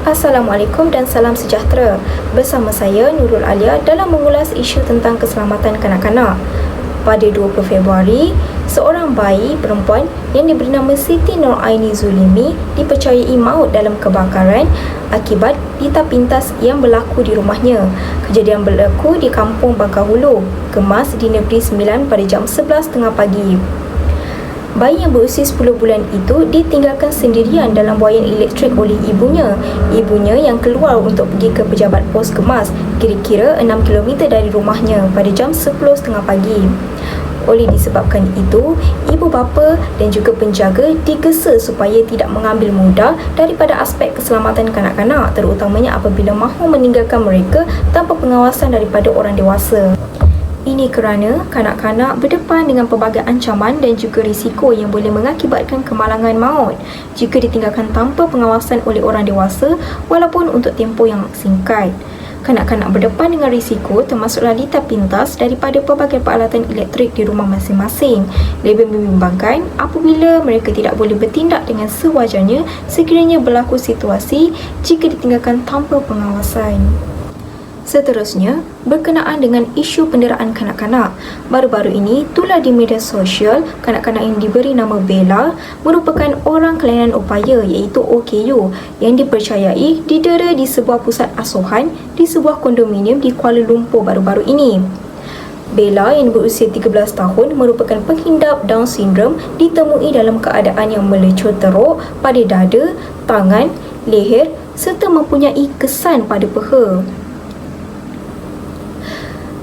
Assalamualaikum dan salam sejahtera. Bersama saya Nurul Alia dalam mengulas isu tentang keselamatan kanak-kanak. Pada 20 Februari, seorang bayi perempuan yang diberi nama Siti Nur Aini Zulimi dipercayai maut dalam kebakaran akibat pita pintas yang berlaku di rumahnya. Kejadian berlaku di Kampung Bakahulu, Kemas di Negeri Sembilan pada jam 11.30 pagi. Bayi yang berusia 10 bulan itu ditinggalkan sendirian dalam buaian elektrik oleh ibunya. Ibunya yang keluar untuk pergi ke pejabat pos Kemas, kira-kira 6 km dari rumahnya pada jam 10.30 pagi. Oleh disebabkan itu, ibu bapa dan juga penjaga digesa supaya tidak mengambil mudah daripada aspek keselamatan kanak-kanak, terutamanya apabila mahu meninggalkan mereka tanpa pengawasan daripada orang dewasa. Ini kerana kanak-kanak berdepan dengan pelbagai ancaman dan juga risiko yang boleh mengakibatkan kemalangan maut jika ditinggalkan tanpa pengawasan oleh orang dewasa walaupun untuk tempoh yang singkat. Kanak-kanak berdepan dengan risiko termasuklah lita pintas daripada pelbagai peralatan elektrik di rumah masing-masing. Lebih membimbangkan apabila mereka tidak boleh bertindak dengan sewajarnya sekiranya berlaku situasi jika ditinggalkan tanpa pengawasan. Seterusnya, berkenaan dengan isu penderaan kanak-kanak. Baru-baru ini, tular di media sosial, kanak-kanak yang diberi nama Bella merupakan orang kelainan upaya iaitu OKU yang dipercayai didera di sebuah pusat asuhan di sebuah kondominium di Kuala Lumpur baru-baru ini. Bella yang berusia 13 tahun merupakan penghidap Down syndrome ditemui dalam keadaan yang melecur teruk pada dada, tangan, leher serta mempunyai kesan pada peha.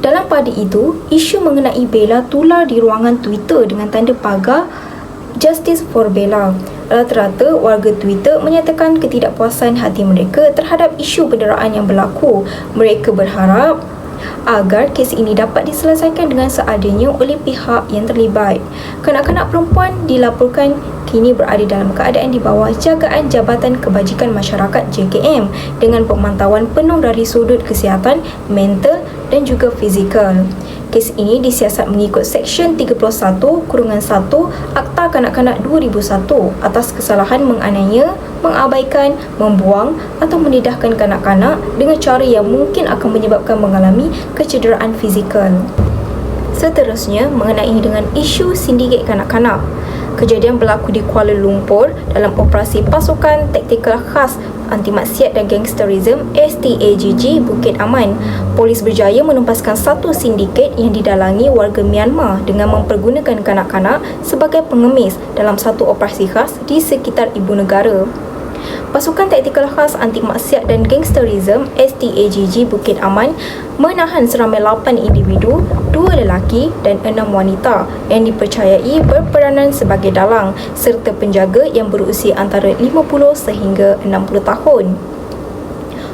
Dalam pada itu, isu mengenai Bella tular di ruangan Twitter dengan tanda pagar Justice for Bella. Rata-rata warga Twitter menyatakan ketidakpuasan hati mereka terhadap isu penderaan yang berlaku. Mereka berharap agar kes ini dapat diselesaikan dengan seadanya oleh pihak yang terlibat. Kanak-kanak perempuan dilaporkan kini berada dalam keadaan di bawah jagaan Jabatan Kebajikan Masyarakat JKM dengan pemantauan penuh dari sudut kesihatan, mental dan juga fizikal. Kes ini disiasat mengikut Seksyen 31-1 Akta Kanak-Kanak 2001 atas kesalahan menganiaya, mengabaikan, membuang atau mendedahkan kanak-kanak dengan cara yang mungkin akan menyebabkan mengalami kecederaan fizikal. Seterusnya, mengenai dengan isu sindiket kanak-kanak. Kejadian berlaku di Kuala Lumpur dalam operasi pasukan taktikal khas anti maksiat dan gangsterism STAGG Bukit Aman. Polis berjaya menumpaskan satu sindiket yang didalangi warga Myanmar dengan mempergunakan kanak-kanak sebagai pengemis dalam satu operasi khas di sekitar ibu negara. Pasukan taktikal khas anti maksiat dan gangsterism STAGG Bukit Aman menahan seramai 8 individu, 2 lelaki dan 6 wanita yang dipercayai berperanan sebagai dalang serta penjaga yang berusia antara 50 sehingga 60 tahun.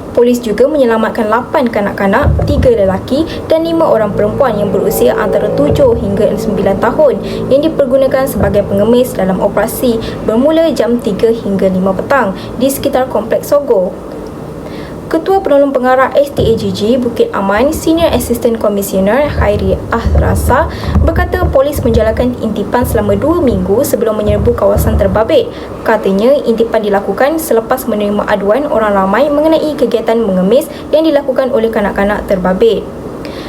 Polis juga menyelamatkan 8 kanak-kanak, 3 lelaki dan 5 orang perempuan yang berusia antara 7 hingga 9 tahun yang dipergunakan sebagai pengemis dalam operasi bermula jam 3 hingga 5 petang di sekitar Kompleks Sogo. Ketua Penolong Pengarah STAGG Bukit Aman, Senior Assistant Commissioner Khairi Ahrasa berkata polis menjalankan intipan selama 2 minggu sebelum menyerbu kawasan terbabit. Katanya intipan dilakukan selepas menerima aduan orang ramai mengenai kegiatan mengemis yang dilakukan oleh kanak-kanak terbabit.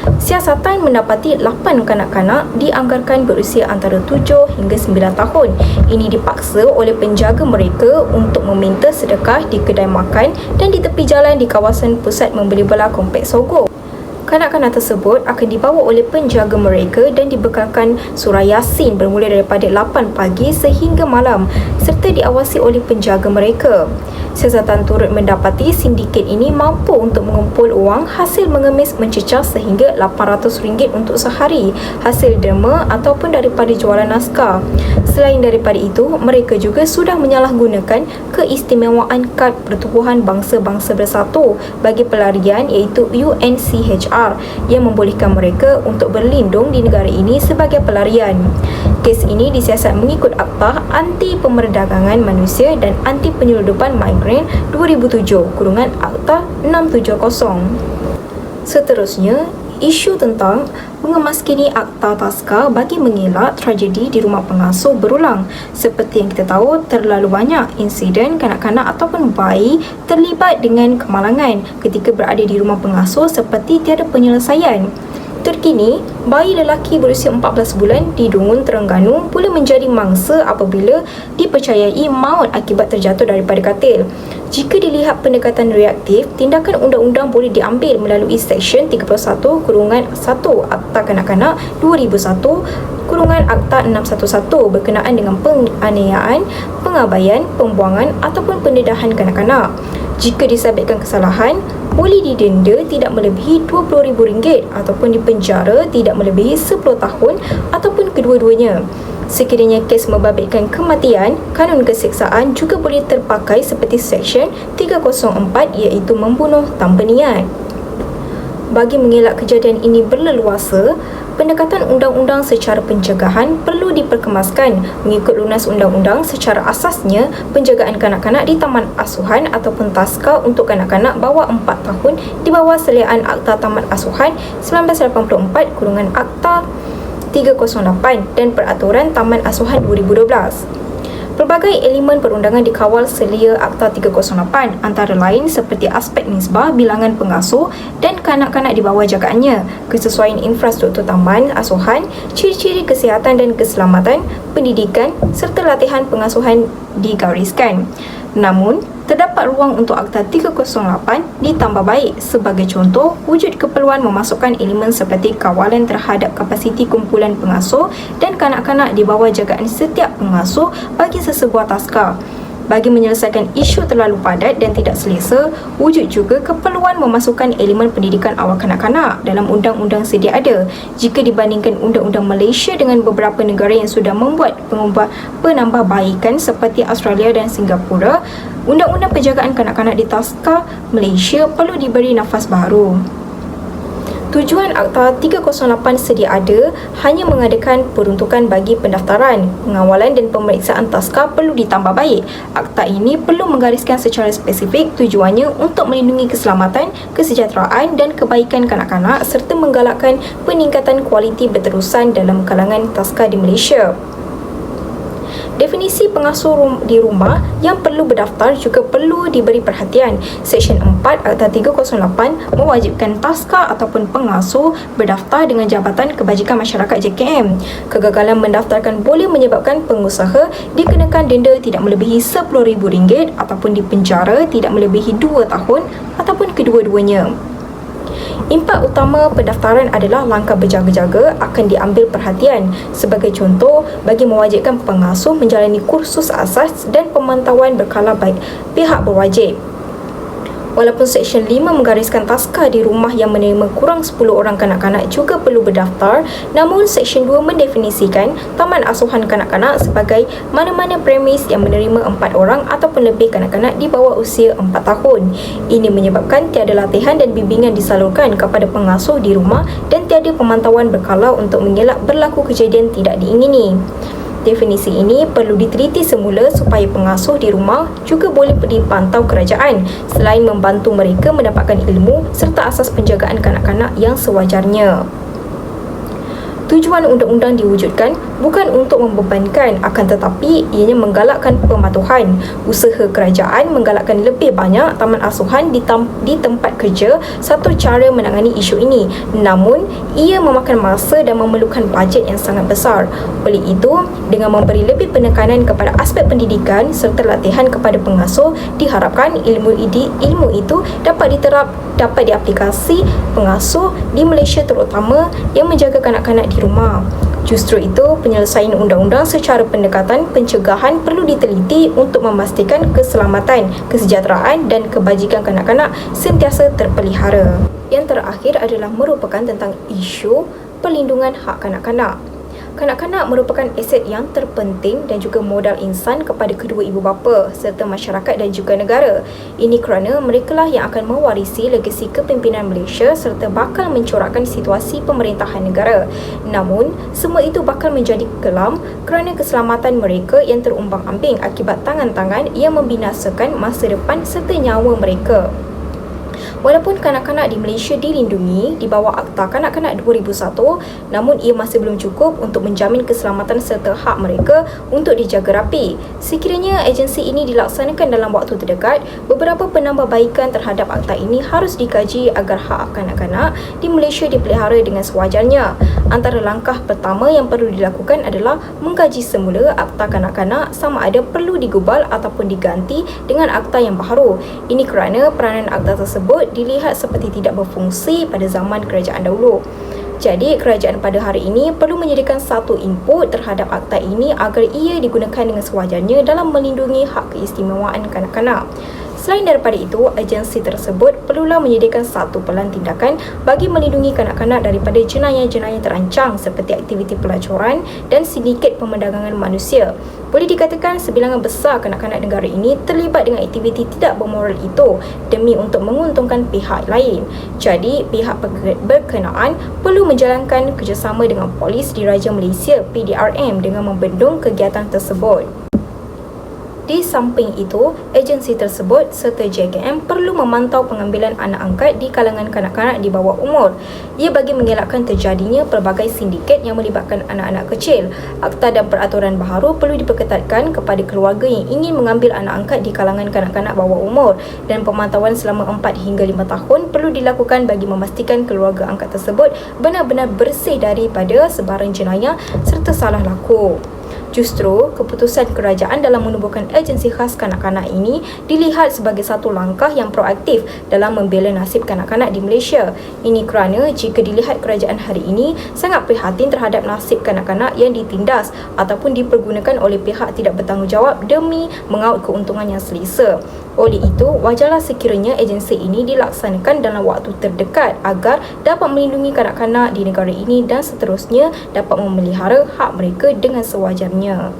Siasatan mendapati 8 kanak-kanak dianggarkan berusia antara 7 hingga 9 tahun. Ini dipaksa oleh penjaga mereka untuk meminta sedekah di kedai makan dan di tepi jalan di kawasan pusat membeli belah Kompleks Sogo. Kanak-kanak tersebut akan dibawa oleh penjaga mereka dan dibekalkan surah Yasin bermula daripada 8 pagi sehingga malam serta diawasi oleh penjaga mereka. Siasatan turut mendapati sindiket ini mampu untuk mengumpul wang hasil mengemis mencecah sehingga RM800 untuk sehari hasil derma ataupun daripada jualan naskah. Selain daripada itu, mereka juga sudah menyalahgunakan keistimewaan kad Pertubuhan Bangsa-Bangsa Bersatu bagi pelarian iaitu UNCHR yang membolehkan mereka untuk berlindung di negara ini sebagai pelarian. Kes ini disiasat mengikut Akta Anti Pemerdagangan Manusia dan Anti Penyeludupan Migran 2007 Akta 670. Seterusnya, isu tentang mengemaskini Akta Taska bagi mengelak tragedi di rumah pengasuh berulang. Seperti yang kita tahu, terlalu banyak insiden kanak-kanak ataupun bayi terlibat dengan kemalangan ketika berada di rumah pengasuh seperti tiada penyelesaian. Terkini, bayi lelaki berusia 14 bulan di Dungun, Terengganu boleh menjadi mangsa apabila dipercayai maut akibat terjatuh daripada katil. Jika dilihat pendekatan reaktif, tindakan undang-undang boleh diambil melalui Seksyen 31-1 Akta Kanak-Kanak 2001 Akta 611 berkenaan dengan penganiayaan, pengabaian, pembuangan ataupun pendedahan kanak-kanak. Jika disabitkan kesalahan, boleh didenda tidak melebihi RM20,000 ataupun dipenjara tidak melebihi 10 tahun ataupun kedua-duanya. Sekiranya kes membabitkan kematian, kanun keseksaan juga boleh terpakai seperti Seksyen 304 iaitu membunuh tanpa niat. Bagi mengelak kejadian ini berleluasa, pendekatan undang-undang secara pencegahan perlu diperkemaskan mengikut lunas undang-undang. Secara asasnya, penjagaan kanak-kanak di taman asuhan ataupun taska untuk kanak-kanak bawah 4 tahun di bawah seliaan Akta Taman Asuhan 1984 Akta 308 dan Peraturan Taman Asuhan 2012. Pelbagai elemen perundangan dikawal selia Akta 308 antara lain seperti aspek nisbah bilangan pengasuh dan kanak-kanak di bawah jagaannya, kesesuaian infrastruktur taman asuhan, ciri-ciri kesihatan dan keselamatan, pendidikan serta latihan pengasuhan digariskan. Namun, terdapat ruang untuk Akta 308 ditambah baik. Sebagai contoh, wujud keperluan memasukkan elemen seperti kawalan terhadap kapasiti kumpulan pengasuh dan kanak-kanak di bawah jagaan setiap pengasuh bagi sesebuah taska. Bagi menyelesaikan isu terlalu padat dan tidak selesa, wujud juga keperluan memasukkan elemen pendidikan awal kanak-kanak dalam undang-undang sedia ada. Jika dibandingkan undang-undang Malaysia dengan beberapa negara yang sudah membuat penambahbaikan seperti Australia dan Singapura, undang-undang penjagaan kanak-kanak di taska Malaysia perlu diberi nafas baru. Tujuan Akta 308 sedia ada hanya mengadakan peruntukan bagi pendaftaran, pengawalan dan pemeriksaan taska perlu ditambah baik. Akta ini perlu menggariskan secara spesifik tujuannya untuk melindungi keselamatan, kesejahteraan dan kebaikan kanak-kanak serta menggalakkan peningkatan kualiti berterusan dalam kalangan taska di Malaysia. Definisi pengasuh di rumah yang perlu berdaftar juga perlu diberi perhatian. Seksyen 4 Akta 308 mewajibkan taska ataupun pengasuh berdaftar dengan Jabatan Kebajikan Masyarakat JKM. Kegagalan mendaftarkan boleh menyebabkan pengusaha dikenakan denda tidak melebihi RM10,000 ataupun dipenjara tidak melebihi 2 tahun ataupun kedua-duanya. Impak utama pendaftaran adalah langkah berjaga-jaga akan diambil perhatian. Sebagai contoh, bagi mewajibkan pengasuh menjalani kursus asas dan pemantauan berkala baik pihak berwajib. Walaupun Seksyen 5 menggariskan taska di rumah yang menerima kurang 10 orang kanak-kanak juga perlu berdaftar, namun Seksyen 2 mendefinisikan taman asuhan kanak-kanak sebagai mana-mana premis yang menerima 4 orang ataupun lebih kanak-kanak di bawah usia 4 tahun. Ini menyebabkan tiada latihan dan bimbingan disalurkan kepada pengasuh di rumah dan tiada pemantauan berkala untuk mengelak berlaku kejadian tidak diingini. Definisi ini perlu diteliti semula supaya pengasuh di rumah juga boleh dipantau kerajaan selain membantu mereka mendapatkan ilmu serta asas penjagaan kanak-kanak yang sewajarnya. Tujuan undang-undang diwujudkan bukan untuk membebankan, akan tetapi ianya menggalakkan pematuhan. Usaha kerajaan menggalakkan lebih banyak taman asuhan di tempat kerja satu cara menangani isu ini. Namun, ia memakan masa dan memerlukan bajet yang sangat besar. Oleh itu, dengan memberi lebih penekanan kepada aspek pendidikan serta latihan kepada pengasuh, diharapkan ilmu itu dapat diaplikasi pengasuh di Malaysia terutama yang menjaga kanak-kanak di rumah. Justru itu, penyelesaian undang-undang secara pendekatan pencegahan perlu diteliti untuk memastikan keselamatan, kesejahteraan dan kebajikan kanak-kanak sentiasa terpelihara. Yang terakhir adalah merupakan tentang isu perlindungan hak kanak-kanak. Kanak-kanak merupakan aset yang terpenting dan juga modal insan kepada kedua ibu bapa serta masyarakat dan juga negara. Ini kerana merekalah yang akan mewarisi legasi kepimpinan Malaysia serta bakal mencorakkan situasi pemerintahan negara. Namun, semua itu bakal menjadi kelam kerana keselamatan mereka yang terumbang-ambing akibat tangan-tangan yang membinasakan masa depan serta nyawa mereka. Walaupun kanak-kanak di Malaysia dilindungi di bawah Akta Kanak-Kanak 2001, namun ia masih belum cukup untuk menjamin keselamatan serta hak mereka untuk dijaga rapi. Sekiranya agensi ini dilaksanakan dalam waktu terdekat, beberapa penambahbaikan terhadap akta ini harus dikaji agar hak kanak-kanak di Malaysia dipelihara dengan sewajarnya. Antara langkah pertama yang perlu dilakukan adalah mengkaji semula Akta Kanak-Kanak sama ada perlu digubal ataupun diganti dengan akta yang baru. Ini kerana peranan akta tersebut dilihat seperti tidak berfungsi pada zaman kerajaan dahulu. Jadi, kerajaan pada hari ini perlu menyediakan satu input terhadap akta ini agar ia digunakan dengan sewajarnya dalam melindungi hak keistimewaan kanak-kanak. Selain daripada itu, agensi tersebut perlulah menyediakan satu pelan tindakan bagi melindungi kanak-kanak daripada jenayah-jenayah terancang seperti aktiviti pelacuran dan sindiket pemerdagangan manusia. Boleh dikatakan sebilangan besar kanak-kanak negara ini terlibat dengan aktiviti tidak bermoral itu demi untuk menguntungkan pihak lain. Jadi, pihak berkenaan perlu menjalankan kerjasama dengan Polis Diraja Malaysia PDRM dengan membendung kegiatan tersebut. Di samping itu, agensi tersebut serta JKM perlu memantau pengambilan anak angkat di kalangan kanak-kanak di bawah umur. Ia bagi mengelakkan terjadinya pelbagai sindiket yang melibatkan anak-anak kecil. Akta dan peraturan baharu perlu diperketatkan kepada keluarga yang ingin mengambil anak angkat di kalangan kanak-kanak bawah umur, dan pemantauan selama 4 hingga 5 tahun perlu dilakukan bagi memastikan keluarga angkat tersebut benar-benar bersih daripada sebaran jenayah serta salah laku. Justru, keputusan kerajaan dalam menubuhkan agensi khas kanak-kanak ini dilihat sebagai satu langkah yang proaktif dalam membela nasib kanak-kanak di Malaysia. Ini kerana jika dilihat kerajaan hari ini sangat prihatin terhadap nasib kanak-kanak yang ditindas ataupun dipergunakan oleh pihak tidak bertanggungjawab demi mengaut keuntungan yang selesa. Oleh itu, wajarlah sekiranya agensi ini dilaksanakan dalam waktu terdekat agar dapat melindungi kanak-kanak di negara ini dan seterusnya dapat memelihara hak mereka dengan sewajarnya.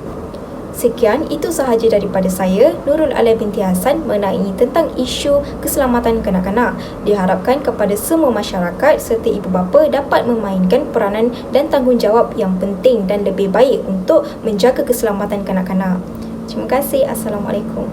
Sekian, itu sahaja daripada saya, Nurul Alia binti Hassan, mengenai tentang isu keselamatan kanak-kanak. Diharapkan kepada semua masyarakat serta ibu bapa dapat memainkan peranan dan tanggungjawab yang penting dan lebih baik untuk menjaga keselamatan kanak-kanak. Terima kasih. Assalamualaikum.